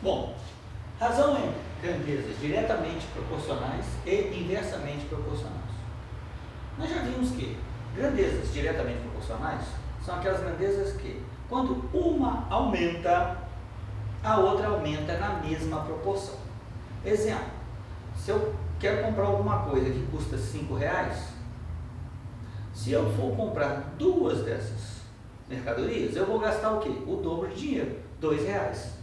Bom, razão entre grandezas diretamente proporcionais e inversamente proporcionais. Nós já vimos que grandezas diretamente proporcionais são aquelas grandezas que, quando uma aumenta, a outra aumenta na mesma proporção. Exemplo, se eu quero comprar alguma coisa que custa R$5, se eu for comprar duas dessas mercadorias, eu vou gastar o quê? O dobro de dinheiro, R$2.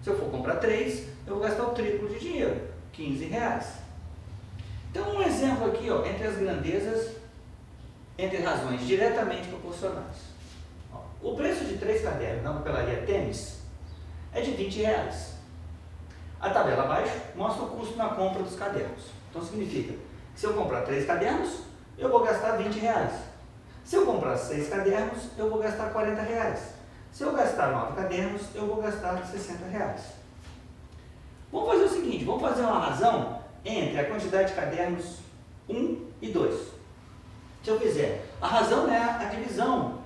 Se eu for comprar 3, eu vou gastar o triplo de dinheiro, R$15. Então, um exemplo aqui, ó, entre as grandezas, entre razões diretamente proporcionais. Ó, o preço de 3 cadernos na papelaria Tênis é de R$20. A tabela abaixo mostra o custo na compra dos cadernos. Então, significa que se eu comprar 3 cadernos, eu vou gastar R$20. Se eu comprar 6 cadernos, eu vou gastar R$40. Se eu gastar 9 cadernos, eu vou gastar R$60. Vamos fazer o seguinte, vamos fazer uma razão entre a quantidade de cadernos 1 e 2. Se eu fizer, a razão é a divisão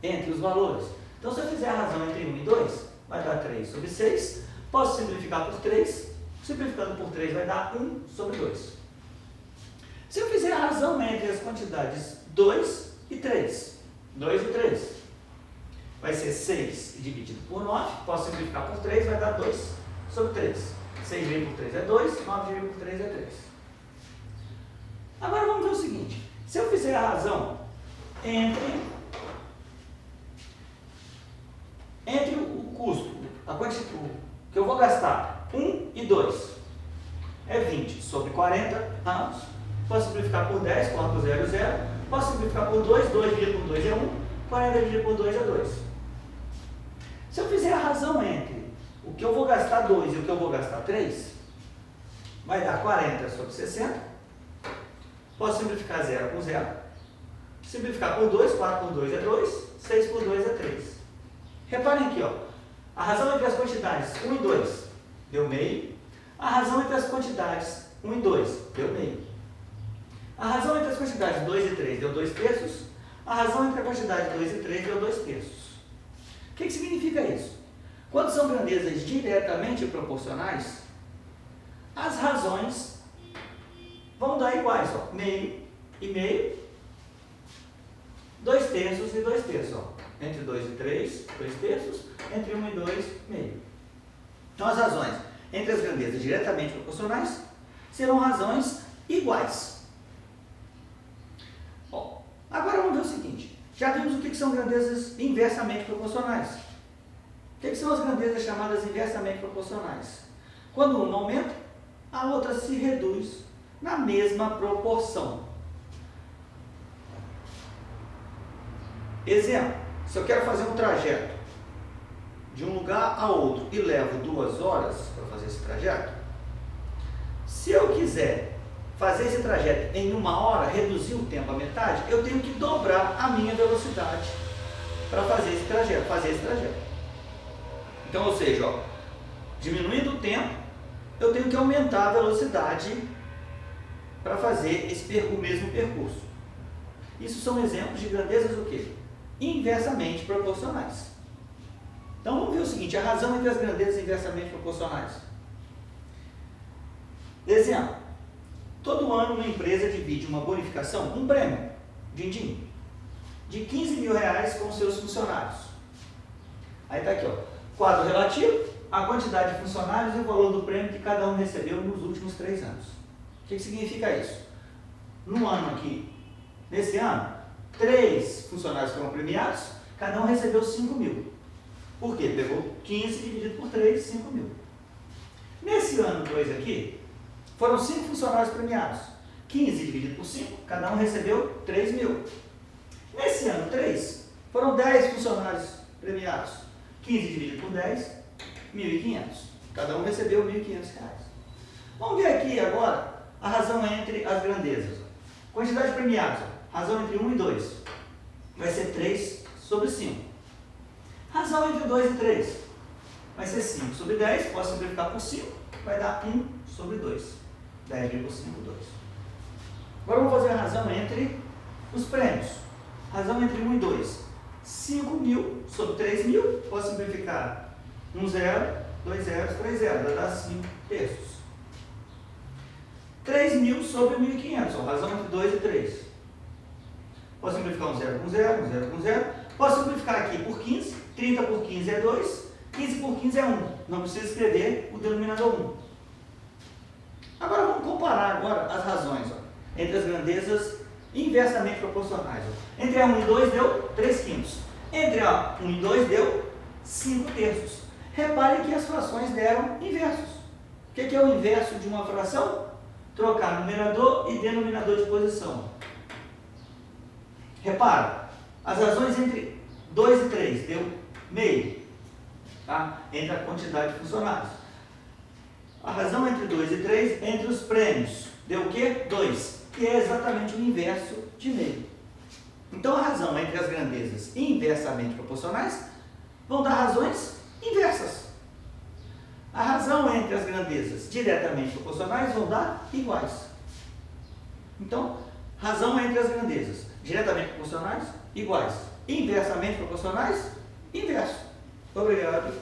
entre os valores. Então, se eu fizer a razão entre 1 e 2, vai dar 3 sobre 6. Posso simplificar por 3. Simplificando por 3 vai dar 1 sobre 2. Se eu fizer a razão entre as quantidades 2 e 3, 2 e 3, vai ser 6 dividido por 9. Posso simplificar por 3, vai dar 2 sobre 3. 6 dividido por 3 é 2, 9 dividido por 3 é 3. Agora vamos ver o seguinte. Se eu fizer a razão entre o custo, a quantidade que eu vou gastar, 1 e 2, é 20 sobre 40 anos. Posso simplificar por 10, coloco 0, 0. Posso simplificar por 2, 2 dividido por 2 é 1, 40 dividido por 2 é 2. Se eu fizer a razão entre o que eu vou gastar 2 e o que eu vou gastar 3, vai dar 40 sobre 60. Posso simplificar 0 com 0. Simplificar por 2, 4 por 2 é 2, 6 por 2 é 3. Reparem aqui, ó, a razão entre as quantidades 1 e 2 deu meio. A razão entre as quantidades 1 e 2 deu meio. A razão entre as quantidades 2 e 3 deu 2 terços. A razão entre a quantidade 2 e 3 deu 2 terços. O que significa isso? Quando são grandezas diretamente proporcionais, as razões vão dar iguais, ó, meio e meio, 2 terços e 2 terços. Ó. Entre 2 e 3, 2 terços, entre 1 e 2, meio. Então, as razões entre as grandezas diretamente proporcionais serão razões iguais. Bom, agora vamos ver o seguinte. Já vimos o que são grandezas inversamente proporcionais. O que são as grandezas chamadas inversamente proporcionais? Quando uma aumenta, a outra se reduz na mesma proporção. Exemplo, se eu quero fazer um trajeto de um lugar a outro e levo 2 horas para fazer esse trajeto, se eu quiser fazer esse trajeto em 1 hora, reduzir o tempo à metade, eu tenho que dobrar a minha velocidade para fazer esse trajeto. Então, ou seja, ó, diminuindo o tempo, eu tenho que aumentar a velocidade para fazer o mesmo percurso. Isso são exemplos de grandezas o quê? Inversamente proporcionais. Então vamos ver o seguinte, a razão entre as grandezas inversamente proporcionais. Exemplo, todo ano uma empresa divide uma bonificação, um prêmio, din-din, de R$15.000 com seus funcionários. Aí está aqui, ó, quadro relativo, a quantidade de funcionários e o valor do prêmio que cada um recebeu nos últimos 3 anos. O que significa isso? No ano aqui, nesse ano, 3 funcionários foram premiados, cada um recebeu 5.000. Por quê? Pegou 15 dividido por 3, 5.000. Nesse ano 2 aqui, foram 5 funcionários premiados. 15 dividido por 5, cada um recebeu 3.000. Nesse ano 3, foram 10 funcionários premiados. 15 dividido por 10, 1.500. Cada um recebeu R$1.500. Vamos ver aqui agora a razão entre as grandezas. Quantidade de premiados, razão entre 1 e 2, vai ser 3 sobre 5. Razão entre 2 e 3, vai ser 5 sobre 10, posso simplificar por 5, vai dar 1 sobre 2. 10 por 5, 2. Agora vamos fazer a razão entre os prêmios. Razão entre 1 e 2, 5.000 sobre 3.000, posso simplificar 1, 0, 2 zeros, 3 zeros, vai dar 5 terços. 3.000 sobre 1.500, ó, razão entre 2 e 3. Posso simplificar um zero com zero, um zero com zero. Posso simplificar aqui por 15, 30 por 15 é 2, 15 por 15 é 1. Não precisa escrever o denominador 1. Agora vamos comparar agora as razões, ó, entre as grandezas inversamente proporcionais. Ó. Entre a 1 e 2 deu 3 quintos. Entre a 1 e 2 deu 5 terços. Repare que as frações deram inversos. O que é o inverso de uma fração? Trocar numerador e denominador de posição. Repara, as razões entre 2 e 3 deu meio, tá? Entre a quantidade de funcionários. A razão entre 2 e 3, entre os prêmios, deu o quê? 2, que é exatamente o inverso de meio. Então a razão entre as grandezas inversamente proporcionais vão dar razões inversas. A razão entre as grandezas diretamente proporcionais vão dar iguais. Então, razão entre as grandezas diretamente proporcionais, iguais. Inversamente proporcionais, inverso. Obrigado.